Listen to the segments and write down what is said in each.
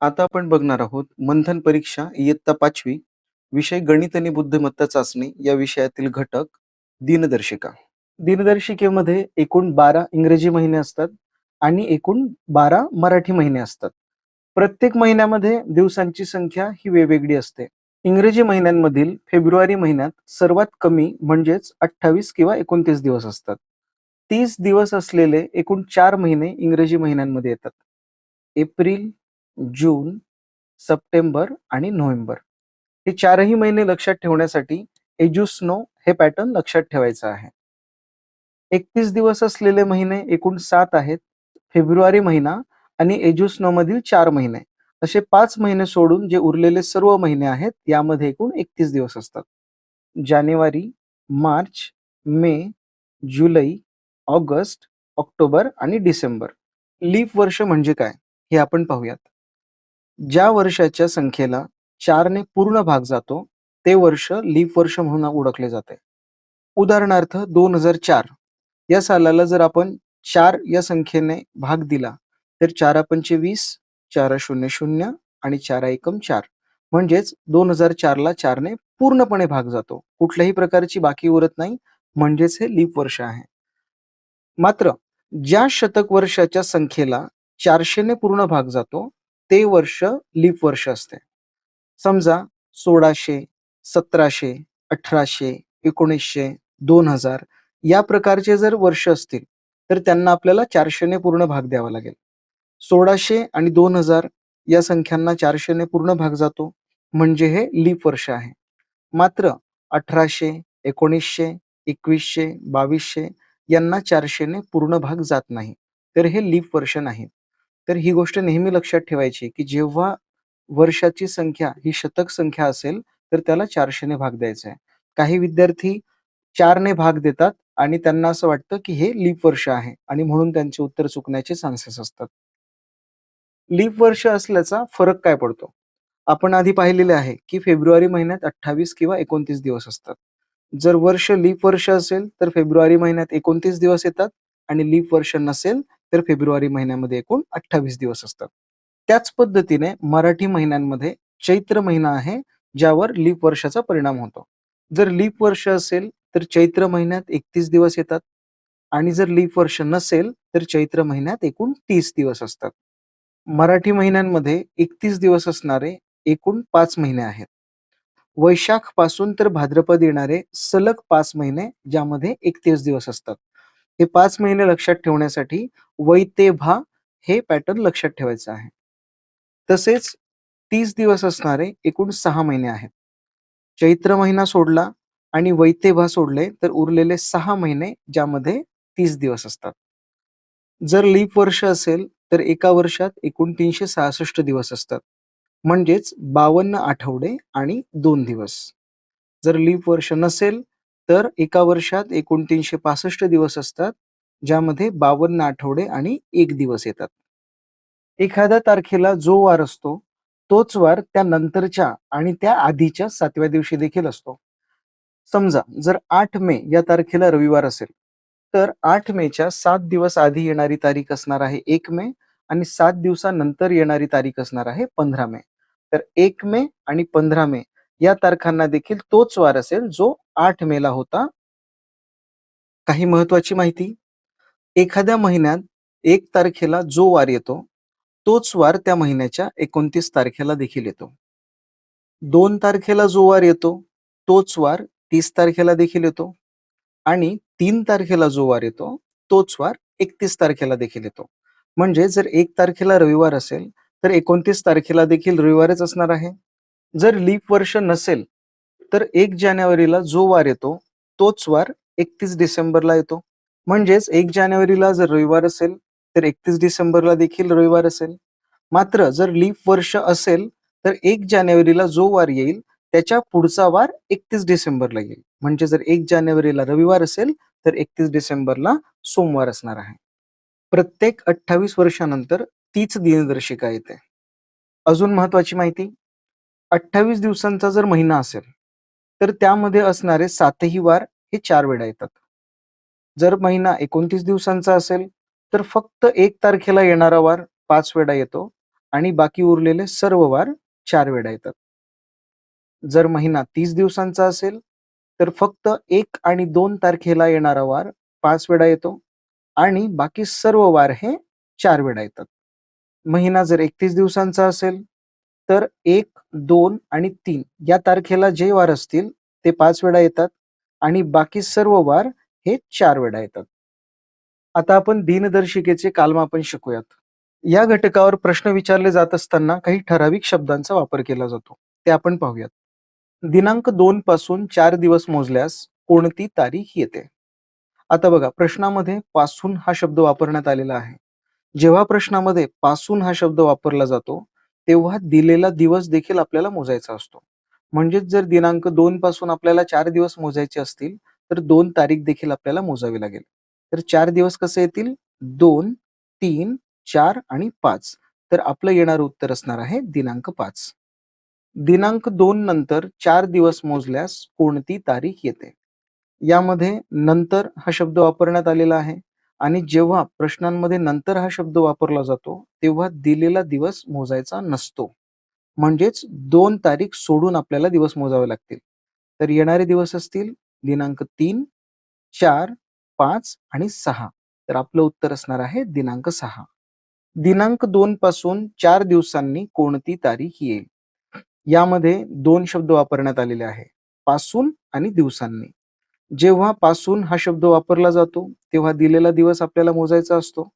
आता आपण बघणार आहोत मंथन परीक्षा इयत्ता 5वी विषय गणित आणि बुद्धिमत्ता चाचणी या विषयातील घटक दिनदर्शिका. दिनदर्शिकेमध्ये एकूण 12 इंग्रजी महिने असतात आणि एकूण 12 मराठी महिने असतात. प्रत्येक महिन्यामध्ये दिवसांची संख्या ही वेगवेगळी असते. इंग्रजी महिन्यांमधील फेब्रुवारी महिन्यात सर्वात कमी म्हणजेच 28 किंवा 29 दिवस असतात. 30 दिवस असलेले एकूण 4 महिने इंग्रजी महिन्यांमध्ये येतात. एप्रिल, जून, सप्टेंबर आणि नोव्हेंबर. हे 4ही महिने लक्षात ठेवण्यासाठी एज्युस्नो हे पॅटर्न लक्षात ठेवायचं आहे. 31 दिवस असलेले महिने एकूण 7 आहेत. फेब्रुवारी महिना आणि एज्युस्नोमधील 4 महिने. असे 5 महिने सोडून जे उरलेले सर्व महिने आहेत, यामध्ये एकूण 31 दिवस असतात. जानेवारी, मार्च, मे, जुलै, ऑगस्ट, ऑक्टोबर आणि डिसेंबर. लीप वर्ष म्हणजे काय? हे आपण पाहूयात. ज्या वर्षाच्या संख्येला 4 ने पूर्ण भाग जातो, ते वर्ष लीप वर्ष म्हणून ओळखले जाते. उदाहरणार्थ 2004 या सालाला जर आपण 4 या संख्येने भाग दिला, तर 4 पंचे 20, 4 शून्य 0 आणि 4 एकम 4. म्हणजेच 2004 ला 4 ने पूर्णपणे भाग जातो. कुठल्याही प्रकारची बाकी उरत नाही, म्हणजेच हे लीप वर्ष आहे. मात्र ज्या शतक वर्षाच्या संख्येला 400 ने पूर्ण भाग जातो, ते वर्ष लीप वर्ष असते. समजा 1600, 1700, 1800, 1900, 2000 या प्रकारचे जर वर्ष असतील, तर त्यांना आपल्याला 400 ने पूर्ण भाग द्यावा लागेल. 1600 आणि 2000 या संख्यांना 400 ने पूर्ण भाग जातो, म्हणजे हे लीप वर्ष आहे. मात्र 1800, 1900, 2100, 2200 यांना 400 ने पूर्ण भाग जात नाही. तर हे लीप वर्ष नाही. तर ही गोष्ट नेहमी लक्षात ठेवायची, की जेव्हा वर्षाची संख्या ही शतक संख्या असेल, तर त्याला 400 ने भाग द्यायचा आहे. काही विद्यार्थी 4 ने भाग देतात आणि त्यांना असं वाटतं, की हे लीप वर्ष आहे आणि म्हणून त्यांचे उत्तर चुकण्याचे चान्सेस असतात. लीप वर्ष असल्याचा फरक काय पडतो? आपण आधी पाहिलेले आहे, की फेब्रुवारी महिन्यात 28 किंवा 29 दिवस असतात. जर वर्ष लीप वर्ष असेल, तर फेब्रुवारी महिन्यात 29 दिवस येतात आणि लीप वर्ष नसेल, तर फेब्रुवारी महिन्यामध्ये एकूण 28 दिवस असतात. त्याच पद्धतीने मराठी महिन्यांमध्ये चैत्र महिना आहे, ज्यावर लीप वर्षाचा परिणाम होतो. जर लीप वर्ष असेल, तर चैत्र महिन्यात 31 दिवस येतात आणि जर लीप वर्ष नसेल, तर चैत्र महिन्यात एकूण 30 दिवस असतात. मराठी महिन्यांमध्ये 31 दिवस असणारे एकूण 5 महिने आहेत. वैशाख पासून तर भाद्रपद येणारे सलग 5 महिने, ज्यामध्ये 31 दिवस असतात. हे 5 महिने लक्षात ठेवण्यासाठी वै ते भा हे पॅटर्न लक्षात ठेवायचं आहे. तसेच 30 दिवस असणारे एकूण 6 महिने आहेत. चैत्र महिना सोडला आणि वैतेभा सोडले, तर उरलेले 6 महिने, ज्यामध्ये 30 दिवस असतात. जर लीप वर्ष असेल, तर एका वर्षात एकूण 366 दिवस असतात. म्हणजेच 52 आठवडे आणि 2 दिवस. जर लीप वर्ष नसेल, तर एका वर्षात एकूण 365 दिवस असतात, ज्यामध्ये 52 आठवडे आणि 1 दिवस येतात. एखाद्या तारखेला जो वार असतो, तोच वार त्या नंतरच्या आणि त्या आधीच्या 7व्या दिवशी देखील असतो. समजा जर 8 मे या तारखेला रविवार असेल, तर 8 मेच्या 7 दिवस आधी येणारी तारीख असणार आहे 1 मे आणि 7 दिवसानंतर येणारी तारीख असणार आहे 15 मे. तर 1 मे आणि 15 मे या तारखांना देखील तोच वार असेल, जो 8 मेला होता. काही महत्त्वाची माहिती: एखाद्या महिन्यात 1 तारखेला जो वार येतो, तोच वार त्या महिन्याच्या 29 तारखेला देखील येतो. 2 तारखेला जो वार येतो, तोच वार 30 तारखेला देखील येतो आणि 3 तारखेला जो वार येतो, तोच वार 31 तारखेला देखील येतो. म्हणजे जर 1 तारखेला रविवार असेल, तर 29 तारखेला देखील रविवारच असणार आहे. जर लीप वर्ष नसेल, तर 1 जानेवारीला जो वार येतो, तोच वार 31 डिसेंबरला येतो. म्हणजेच 1 जानेवारीला जर रविवार असेल, तर 31 डिसेंबरला देखील रविवार असेल. मात्र जर लीप वर्ष असेल, तर 1 जानेवारीला जो वार येईल, त्याच्या पुढचा वार 31 डिसेंबरला येईल. म्हणजे जर 1 जानेवारीला रविवार असेल, तर 31 डिसेंबरला सोमवार असणार आहे. प्रत्येक 28 वर्षानंतर तीच दिनदर्शिका येते. अजून महत्त्वाची माहिती: 28 दिवसांचा जर महिना असेल, तर त्यामध्ये असणारे 7ही वार हे 4 वेळा येतात. जर महिना 29 दिवसांचा असेल, तर फक्त 1 तारखेला येणारा वार 5 वेळा येतो आणि बाकी उरलेले सर्व वार 4 वेळा येतात. जर महिना 30 दिवसांचा असेल, तर फक्त 1 आणि 2 तारखेला येणारा वार 5 वेळा येतो आणि बाकी सर्व वार हे 4 वेळा येतात. महिना जर 31 दिवसांचा असेल, तर 1, 2 आणि 3 या तारखेला जे वार असतील ते 5 वेळा येतात आणि बाकी सर्व वार हे 4 वेळा येतात. आता आपण दिनदर्शिकेचे कालमापन शिकूयात. या घटकावर प्रश्न विचारले जात असताना काही ठराविक शब्दांचा वापर केला जातो. ते आपण पाहूयात. दिनांक 2 पासून 4 दिवस मोजल्यास कोणती तारीख येते? आता बघा, प्रश्नामध्ये पासून हा शब्द वापरण्यात आलेला आहे. जेव्हा प्रश्नामध्ये पासून हा शब्द वापरला जातो, तेव्हा दिलेला दिवस देखील आपल्याला मोजायचा असतो. म्हणजेच जर दिनांक 2 पासून आपल्याला 4 दिवस मोजायचे असतील, तर 2 तारीख देखील आपल्याला मोजावी लागेल. तर 4 दिवस कसे येतील? 2, 3, 4 आणि 5. तर आपलं येणारं उत्तर असणार आहे दिनांक 5. दिनांक 2 नंतर 4 दिवस मोजल्यास कोणती तारीख येते? यामध्ये नंतर हा शब्द वापरण्यात आलेला आहे आणि जेव्हा प्रश्नांमध्ये नंतर हा शब्द वापरला जातो, तेव्हा दिलेला दिवस मोजायचा नसतो. म्हणजेच 2 तारीख सोडून आपल्याला दिवस मोजावे लागतील. तर येणारे दिवस असतील दिनांक 3, 4, 5 आणि 6. तर आपलं उत्तर असणार आहे दिनांक 6. दिनांक 2 पासून 4 दिवसांनी कोणती तारीख येईल? यामध्ये 2 शब्द वापरण्यात आलेले आहे. पासून आणि दिवसांनी. जेव्हा पासून हा शब्द वापरला जातो, तेव्हा दिलेला दिवस आपल्याला मोजायचा असतो.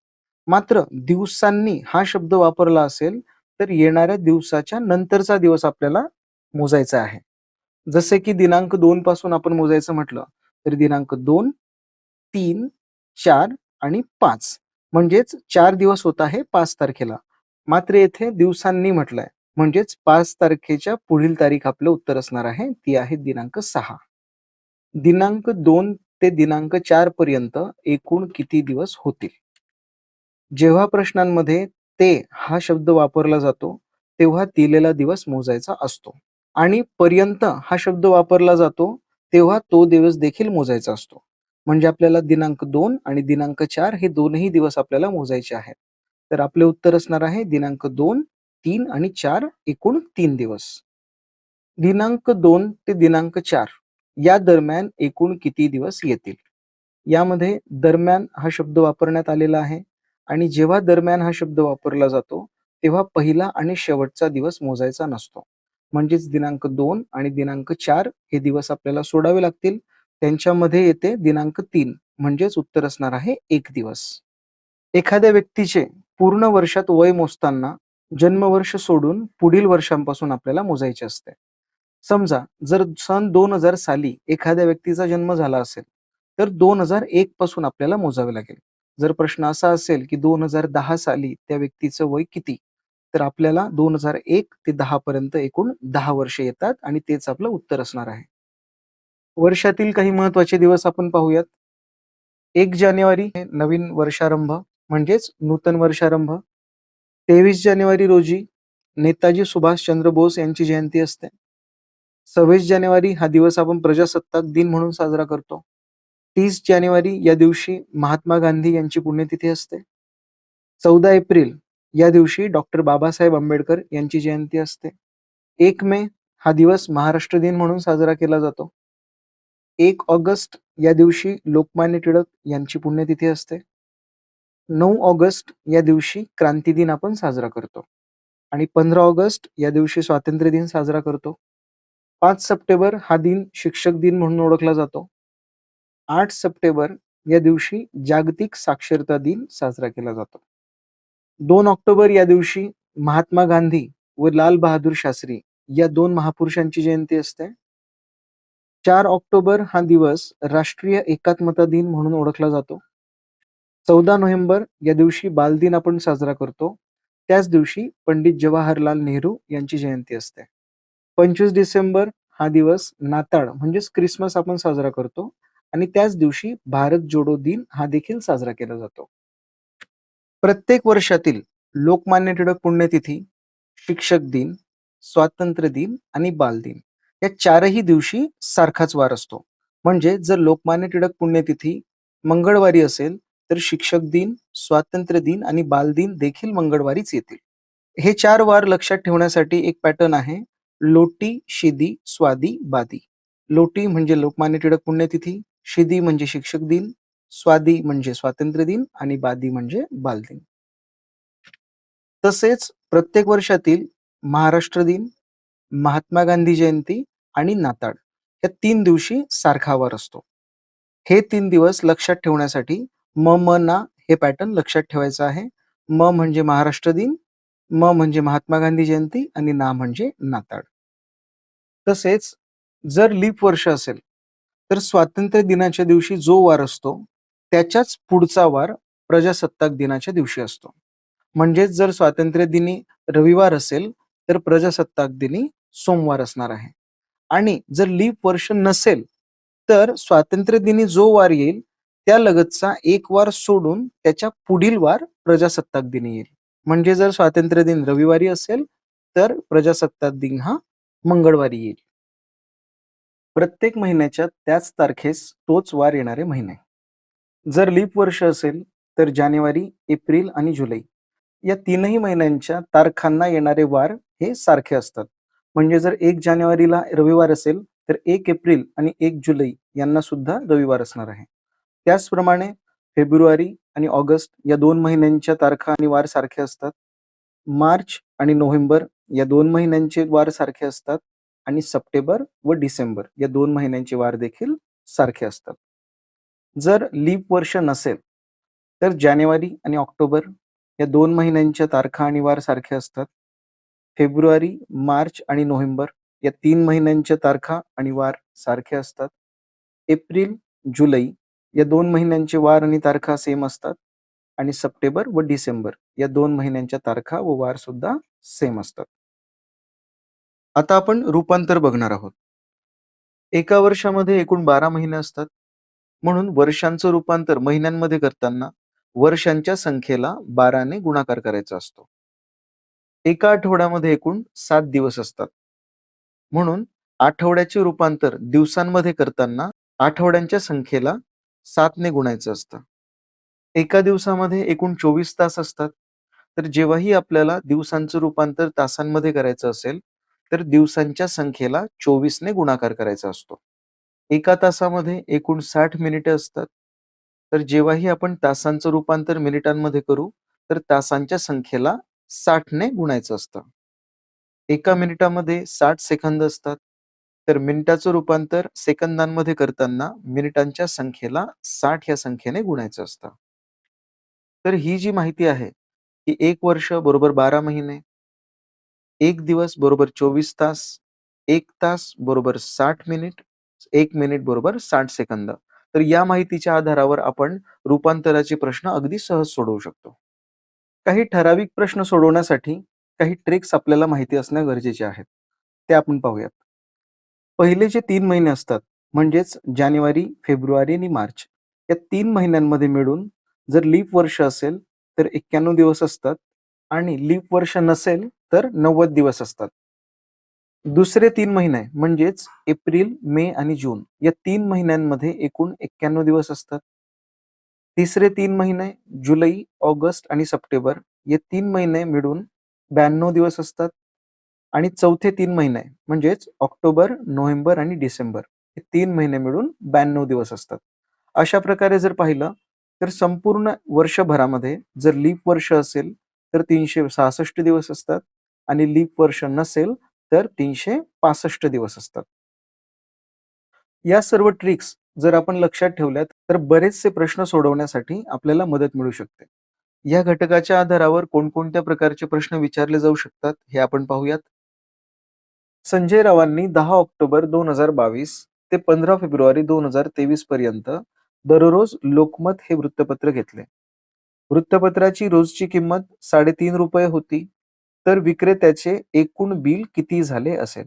मात्र दिवसांनी हा शब्द वापरला असेल, तर येणाऱ्या दिवसाच्या नंतरचा दिवस आपल्याला मोजायचा आहे. जसे की दिनांक 2 पासून आपण मोजायचं म्हटलं, तर दिनांक 2, 3, 4 आणि 5 म्हणजेच 4 दिवस होत आहे 5 तारखेला. मात्र येथे दिवसांनी म्हटलंय. म्हणजेच 5 तारखेच्या पुढील तारीख आपलं उत्तर असणार आहे. ती आहे दिनांक 6. दिनांक 2 ते दिनांक 4 पर्यंत एकूण किती दिवस होतील? जेव्हा प्रश्नांमध्ये ते हा शब्द वापरला जातो, तेव्हा दिलेला दिवस मोजायचा असतो. आणि पर्यंत हा शब्द वापरला जातो, तेव्हा तो दिवस देखील मोजायचा असतो. म्हणजे आपल्याला दिनांक 2 आणि दिनांक 4 हे दोनही दिवस आपल्याला मोजायचे आहेत. तर आपले उत्तर असणार आहे दिनांक 2, 3 आणि 4 एकूण 3 दिवस. दिनांक 2 ते दिनांक 4 या दरम्यान एकूण किती दिवस येतील? यामध्ये दरम्यान हा शब्द वापरण्यात आलेला आहे आणि जेव्हा दरम्यान हा शब्द वापरला जातो, तेव्हा पहिला आणि शेवटचा दिवस मोजायचा नसतो. म्हणजेच दिनांक 2 आणि दिनांक 4 हे दिवस आपल्याला सोडावे लागतील. त्यांच्यामध्ये येते दिनांक 3 म्हणजेच उत्तर असणार आहे 1 दिवस. एखाद्या व्यक्तीचे पूर्ण वर्षात वय मोजताना जन्मवर्ष सोडून पुढील वर्षांपासून आपल्याला मोजायचे असते. समजा जर सन 2000 साली एखाद्या व्यक्तीचा जन्म झाला असेल, तर 2001 पासून आपल्याला मोजावे लागेल. जर प्रश्न असा असेल की 2010 साली त्या व्यक्तीचं वय किती? तर आपल्याला 2001 ते 10 पर्यंत एकूण 10 वर्ष येतात आणि तेच आपलं उत्तर असणार आहे. वर्षातील काही महत्त्वाचे दिवस आपण पाहूयात. 1 जानेवारी हे नवीन वर्षारंभ म्हणजेच नूतन वर्षारंभ. 23 जानेवारी रोजी नेताजी सुभाषचंद्र बोस यांची जयंती असते. 26 जानेवारी हा दिवस आपण प्रजासत्ताक दिन म्हणून साजरा करतो. 30 जानेवारी या दिवशी महात्मा गांधी यांची पुण्यतिथी असते. 14 एप्रिल या दिवशी डॉक्टर बाबासाहेब आंबेडकर यांची जयंती असते. 1 मे हा दिवस महाराष्ट्र दिन म्हणून साजरा केला जातो. 1 ऑगस्ट या दिवशी लोकमान्य टिळक यांची पुण्यतिथी असते. 9 ऑगस्ट या दिवशी क्रांती दिन आपण साजरा करतो आणि 15 ऑगस्ट या दिवशी स्वातंत्र्य दिन साजरा करतो. 5 सप्टेंबर हा दिन शिक्षक दिन म्हणून ओळखला जातो. 8 सप्टेंबर या दिवशी जागतिक साक्षरता दिन साजरा केला जातो. 2 ऑक्टोबर या दिवशी महात्मा गांधी व लाल बहादूर शास्त्री या 2 महापुरुषांची जयंती असते. 4 ऑक्टोबर हा दिवस राष्ट्रीय एकात्मता दिन म्हणून ओळखला जातो. 14 नोव्हेंबर या दिवशी बालदिन आपण साजरा करतो. त्याच दिवशी पंडित जवाहरलाल नेहरू यांची जयंती असते. 25 डिसेंबर हा दिवस नाताळ म्हणजेच ख्रिसमस आपण साजरा करतो आणि त्याच दिवशी भारत जोडो दिन हा देखील साजरा केला जातो. प्रत्येक वर्षातील लोकमान्य टिळक पुण्यतिथी, शिक्षक दिन, स्वातंत्र्य दिन आणि बालदिन या 4ही दिवशी सारखाच वार असतो. म्हणजे जर लोकमान्य टिळक पुण्यतिथी मंगळवारी असेल, तर शिक्षक दिन, स्वातंत्र्य दिन आणि बालदिन देखील मंगळवारीच येतील. हे 4 वार लक्षात ठेवण्यासाठी एक पॅटर्न आहे. लोटी, शिदी, स्वादी, बादी. लोटी म्हणजे लोकमान्य टिळक पुण्यतिथी, शिदी म्हणजे शिक्षक दिन, स्वादी म्हणजे स्वातंत्र्य दिन आणि बादी म्हणजे बालदिन. तसेच प्रत्येक वर्षातील महाराष्ट्र दिन, महात्मा गांधी जयंती आणि नाताळ या 3 दिवशी सारखा वार असतो. हे 3 दिवस लक्षात ठेवण्यासाठी म, ना हे पॅटर्न लक्षात ठेवायचं आहे. म म्हणजे महाराष्ट्र दिन, म म्हणजे महात्मा गांधी जयंती आणि ना म्हणजे नाताळ. तसेच जर लीप वर्ष असेल, तर स्वातंत्र्य दिनाच्या दिवशी जो वार असतो, त्याच्याच पुढचा वार प्रजासत्ताक दिनाच्या दिवशी असतो. म्हणजेच जर स्वातंत्र्य दिनी रविवार असेल, तर प्रजासत्ताक दिनी सोमवार असणार आहे. आणि जर लीप वर्ष नसेल, तर स्वातंत्र्य दिनी जो वार येईल, त्यालगतचा एक वार सोडून त्याच्या पुढील वार प्रजासत्ताक दिनी येईल. म्हणजे जर स्वातंत्र्य दिन रविवारी असेल, तर प्रजासत्ताक दिन हा मंगळवारी येईल. प्रत्येक महिन्याच्या त्याच तारखेस तोच वार येणारे महिने. जर लीप वर्ष असेल, तर जानेवारी, एप्रिल आणि जुलै या 3ही महिन्यांच्या तारखांना येणारे वार हे सारखे असतात. म्हणजे जर 1 जानेवारीला रविवार असेल, तर 1 एप्रिल आणि 1 जुलै यांना सुद्धा रविवार असणार आहे. त्याचप्रमाणे फेब्रुवारी आणि ऑगस्ट या 2 महिन्यांच्या तारखा आणि वार सारखे असतात. मार्च आणि नोव्हेंबर या 2 महिन्यांचे वार सारखे असतात आणि सप्टेंबर व डिसेंबर या 2 महिन्यांचे वार देखील सारखे असतात. जर लीप वर्ष नसेल, तर जानेवारी आणि ऑक्टोबर या 2 महिन्यांच्या तारखा आणि वार सारखे असतात. फेब्रुवारी, मार्च आणि नोव्हेंबर या 3 महिन्यांच्या तारखा आणि वार सारखे असतात. एप्रिल, जुलै या 2 महिन्यांचे वार आणि तारखा सेम असतात आणि सप्टेंबर व डिसेंबर या 2 महिन्यांच्या तारखा व वार सुद्धा सेम असतात. आता आपण रूपांतर बघणार आहोत. एका वर्षामध्ये एकूण 12 महिने असतात. म्हणून वर्षांचं रूपांतर महिन्यांमध्ये करताना वर्षांच्या संख्येला 12 ने गुणाकार करायचा असतो. एका आठवड्यामध्ये एकूण 7 दिवस असतात. म्हणून आठवड्याचे रूपांतर दिवसांमध्ये करताना आठवड्यांच्या संख्येला 7 ने गुणायचं असतं. एका दिवसामध्ये एकूण 24 तास असतात. तर जेव्हाही आपल्याला दिवसांचं रूपांतर तासांमध्ये करायचं असेल, तर दिवसांच्या संख्येला 24 ने गुणाकार करायचा असतो. एका तासामध्ये एकूण 60 मिनिटे असतात. तर जेव्हाही आपण तासांचं रूपांतर मिनिटांमध्ये करू, तर तासांच्या संख्येला 60 ने गुणायचं असतं. एका मिनिटामध्ये 60 सेकंद असतात. तर मिनिटाचं रूपांतर सेकंदांमध्ये करताना मिनिटांच्या संख्येला 60 या संख्येने गुणायचं असतं. तर ही जी माहिती आहे, की 1 वर्ष बरोबर 12 महिने, 1 दिवस बरोबर 24 तास, 1 तास बरोबर 60 मिनिट, 1 मिनिट बरोबर 60 सेकंद. तर या माहितीच्या आधारावर आपण रूपांतराचे प्रश्न अगदी सहज सोडवू शकतो. काही ठराविक प्रश्न सोडवण्यासाठी काही ट्रिक्स आपल्याला माहिती असणे गरजेचे आहेत. ते आपण पाहूयात. पहिले जे 3 महिने असतात म्हणजेच जानेवारी, फेब्रुवारी आणि मार्च या 3 महिन्यांमध्ये मिळून जर लीप वर्ष असेल तर 91 दिवस असतात आणि लीप वर्ष नसेल तर 90 दिवस असतात. दुसरे 3 महिने म्हणजेच एप्रिल, मे आणि जून या 3 महिन्यांमध्ये एकूण 91 दिवस असतात. तिसरे 3 महिने जुलै, ऑगस्ट आणि सप्टेंबर हे 3 महिने मिळून 92 दिवस असतात आणि चौथे 3 महिने म्हणजेच ऑक्टोबर, नोव्हेंबर आणि डिसेंबर हे 3 महिने मिळून 92 दिवस असतात. अशा प्रकारे जर पाहिलं तर संपूर्ण वर्षभरामध्ये जर लीप वर्ष असेल तर 366 दिवस असतात आणि लीप वर्ष नसेल तर 365 दिवस असतात. या सर्व ट्रिक्स जर आपण लक्षात ठेवल्यात तर बरेचसे प्रश्न सोडवण्यासाठी आपल्याला मदत मिळू शकते. या घटकाच्या आधारावर कोणकोणत्या प्रकारचे प्रश्न विचारले जाऊ शकतात हे आपण पाहूयात. संजय रावांनी 10 ऑक्टोबर 2022 ते 15 फेब्रुवारी 2023 पर्यंत दररोज लोकमत हे वृत्तपत्र घेतले. वृत्तपत्राची रोजची किंमत ₹3.5 होती. तर विक्रेत्याचे एकूण बिल किती झाले असेल?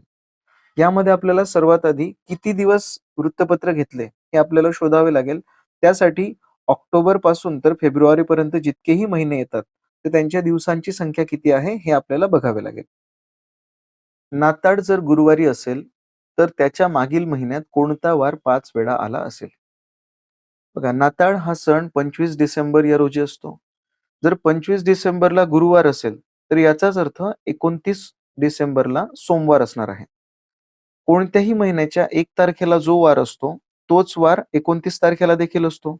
यामध्ये आपल्याला सर्वात आधी किती दिवस वृत्तपत्र घेतले हे आपल्याला शोधावे लागेल. त्यासाठी ऑक्टोबर पासून तर फेब्रुवारीपर्यंत जितकेही महिने येतात, तर त्यांच्या दिवसांची संख्या किती आहे हे आपल्याला बघावे लागेल. नाताळ जर गुरुवारी असेल, तर त्याच्या मागील महिन्यात कोणता वार 5 वेळा आला असेल? बघा, नाताळ हा सण 25 डिसेंबर या रोजी असतो. जर 25 डिसेंबरला गुरुवार असेल, तर याचाच अर्थ 29 डिसेंबरला सोमवार असणार आहे. कोणत्याही महिन्याच्या 1 तारखेला जो वार असतो, तोच वार 29 तारखेला देखील असतो.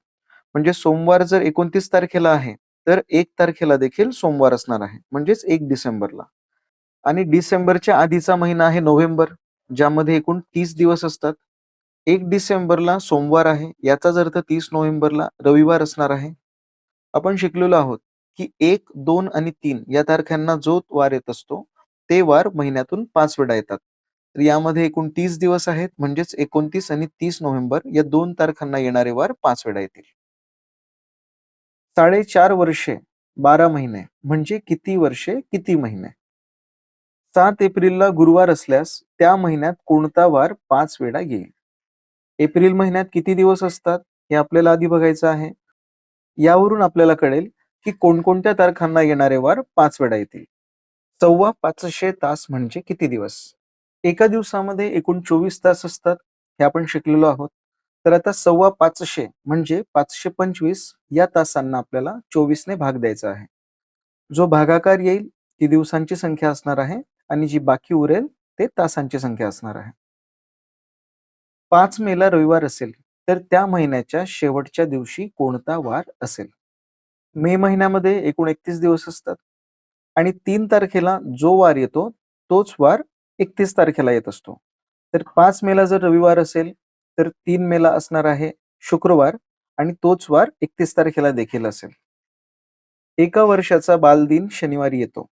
म्हणजे सोमवार जर 29 तारखेला आहे, तर 1 तारखेला देखील सोमवार असणार आहे. म्हणजेच 1 डिसेंबरला. आणि डिसेंबरच्या आधीचा महिना आहे नोव्हेंबर, ज्यामध्ये एकूण 30 दिवस असतात. 1 डिसेंबरला सोमवार आहे, याचाच अर्थ 30 नोव्हेंबरला रविवार असणार आहे. आपण शिकलेलो आहोत, की 1, 2 आणि 3 या तारखांना जो वार येत असतो, ते वार महिन्यातून 5 वेळा येतात. तर यामध्ये एकूण 30 दिवस आहेत, म्हणजेच 29 आणि 30 नोव्हेंबर या 2 तारखांना येणारे वार 5 वेळा येतील. 4.5 वर्षे 12 महिने म्हणजे किती वर्षे किती महिने? 7 एप्रिलला गुरुवार असल्यास त्या महिन्यात कोणता वार 5 वेळा येईल? एप्रिल महिन्यात किती दिवस असतात हे आपल्याला आधी बघायचं आहे. यावरून आपल्याला कळेल की कोणकोणत्या तारखांना येणारे वार 5 वेळा येतील. 525 तास म्हणजे किती दिवस? एका दिवसामध्ये एकूण 24 तास असतात, हे आपण शिकलेलो आहोत. तर आता 525 म्हणजे 525 या तासांना आपल्याला 24 ने भाग द्यायचा आहे. जो भागाकार येईल ती दिवसांची संख्या असणार आहे आणि जी बाकी उरेल ते तासांची संख्या असणार आहे. 5 मेला रविवार असेल, तर त्या महिन्याच्या शेवटच्या दिवशी कोणता वार असेल? मे महिन्यामध्ये एकूण 31 दिवस असतात आणि 3 तारखेला जो वार येतो, तोच वार 31 तारखेला येत असतो. तर 5 मेला जर रविवार असेल, तर 3 मेला असणार आहे शुक्रवार आणि तोच वार 31 तारखेला देखील असेल. एका वर्षाचा बालदिन शनिवारी येतो.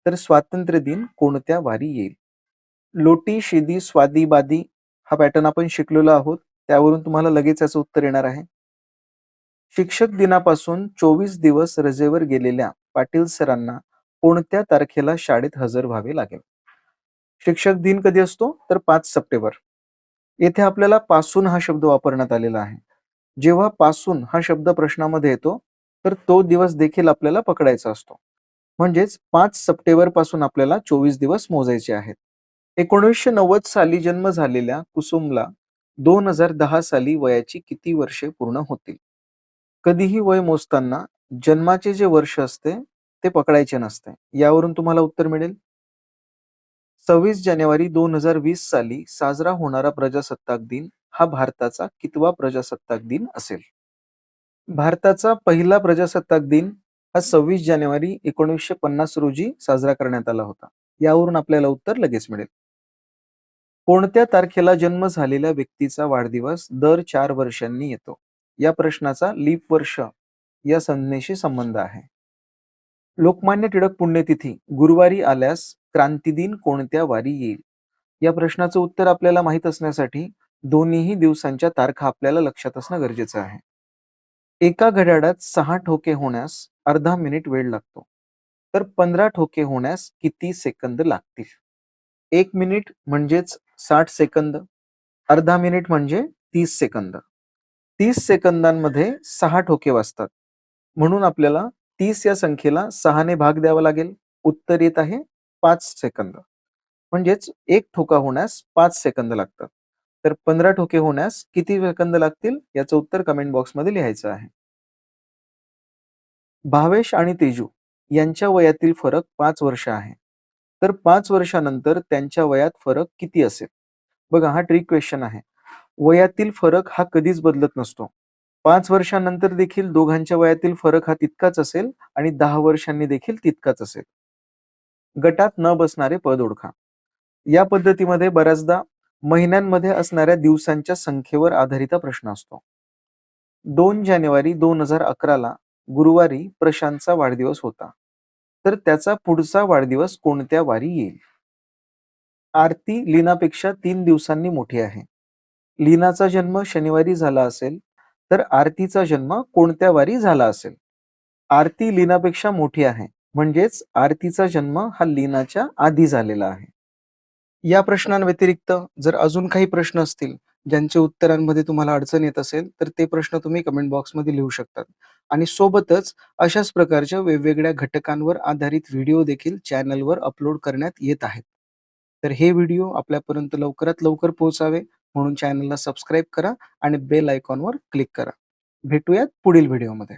तर स्वातंत्र्य दिन कोणत्या वारी येईल? लोटी, शिदी, स्वादी, बादी हा पॅटर्न आपण शिकलेलो आहोत. त्यावरून तुम्हाला लगेच याचं उत्तर येणार आहे. शिक्षक दिनापासून 24 दिवस रजेवर गेलेल्या पाटील सरांना कोणत्या तारखेला शाळेत हजर व्हावे लागेल? शिक्षक दिन कधी असतो? तर 5 सप्टेंबर. येथे आपल्याला पासून हा शब्द वापरण्यात आलेला आहे. जेव्हा पासून हा शब्द प्रश्नामध्ये येतो, तर तो दिवस देखील आपल्याला पकडायचा असतो. म्हणजेच 5 सप्टेंबर पासून आपल्याला 24 दिवस मोजायचे आहेत. 1990 साली जन्म झालेल्या कुसुमला 2010 साली वयाची किती वर्षे पूर्ण होतील? कधीही वय मोजताना जन्माचे जे वर्ष असते ते पकडायचे नसते. यावरून तुम्हाला उत्तर मिळेल. 26 जानेवारी 2020 साली साजरा होणारा प्रजासत्ताक दिन हा भारताचा कितवा प्रजासत्ताक दिन असेल? भारताचा पहिला प्रजासत्ताक दिन हा 26 जानेवारी 1950 रोजी साजरा करण्यात आला होता. यावरून आपल्याला उत्तर लगेच मिळेल. कोणत्या तारखेला जन्म झालेल्या व्यक्तीचा वाढदिवस दर 4 वर्षांनी येतो? या प्रश्नाचा लीप वर्ष या संज्ञेशी संबंध आहे. लोकमान्य टिळक पुण्यतिथी गुरुवारी आल्यास क्रांतिदिन कोणत्या वारी येईल? या प्रश्नाचं उत्तर आपल्याला माहित असण्यासाठी दोन्हीही दिवसांच्या तारखा आपल्याला लक्षात असणं गरजेचं आहे. एका घड्याळात 6 ठोके होण्यास अर्धा मिनिट वेळ लागतो. तर 15 ठोके होण्यास किती सेकंद लागतील? 1 मिनिट म्हणजेच 60 सेकंद, अर्धा मिनिट म्हणजे 30 सेकंद. 30 सेकंदांमध्ये 6 ठोके वाजतात. म्हणून आपल्याला 30 या संख्येला 6 ने भाग द्यावा लागेल. उत्तर येत आहे 5 सेकंद. म्हणजेच 1 ठोका होण्यास 5 सेकंद लागतात. तर 15 ठोके होण्यास किती सेकंद लागतील याचं उत्तर कमेंट बॉक्समध्ये लिहायचं आहे. भावेश आणि तेजू यांच्या वयातील फरक 5 वर्ष आहे. तर 5 वर्षानंतर त्यांच्या वयात फरक किती असेल? बघा हा ट्रिक क्वेश्चन आहे. वयातील फरक हा कधीच बदलत नसतो. 5 वर्षानंतर देखील दोघांच्या वयातील फरक हा तितकाच असेल आणि 10 वर्षांनी देखील तितकाच असेल. गटात न बसणारे पद ओळखा. या पद्धतीमध्ये बऱ्याचदा महिन्यांमध्ये असणाऱ्या दिवसांच्या संख्येवर आधारित हा प्रश्न असतो. 2 जानेवारी 2011 ला गुरुवारी प्रशांतचा वाढदिवस होता. तर त्याचा पुढचा वाढदिवस कोणत्या वारी येईल? आरती लीनापेक्षा 3 दिवसांनी मोठी आहे. लीनाचा जन्म शनिवारी झाला असेल, तर आरतीचा जन्म कोणत्या वारी झाला असेल? आरती लीनापेक्षा मोठी आहे. म्हणजेच आरतीचा जन्म हा लीनाच्या आधी झालेला आहे. या प्रश्नांव्यतिरिक्त जर अजून काही प्रश्न असतील, ज्यांच्या उत्तरांमध्ये तुम्हाला अडचण येत असेल, तर ते प्रश्न तुम्ही कमेंट बॉक्समध्ये लिहू शकतात. आणि सोबतच अशाच प्रकारच्या वेगवेगळ्या घटकांवर आधारित व्हिडिओ देखील चॅनलवर अपलोड करण्यात येत आहेत. तर हे व्हिडिओ आपल्यापर्यंत लवकरात लवकर पोहोचावे म्हणून चॅनलला सबस्क्राईब करा आणि बेल आयकॉनवर क्लिक करा. भेटूयात पुढील व्हिडिओमध्ये.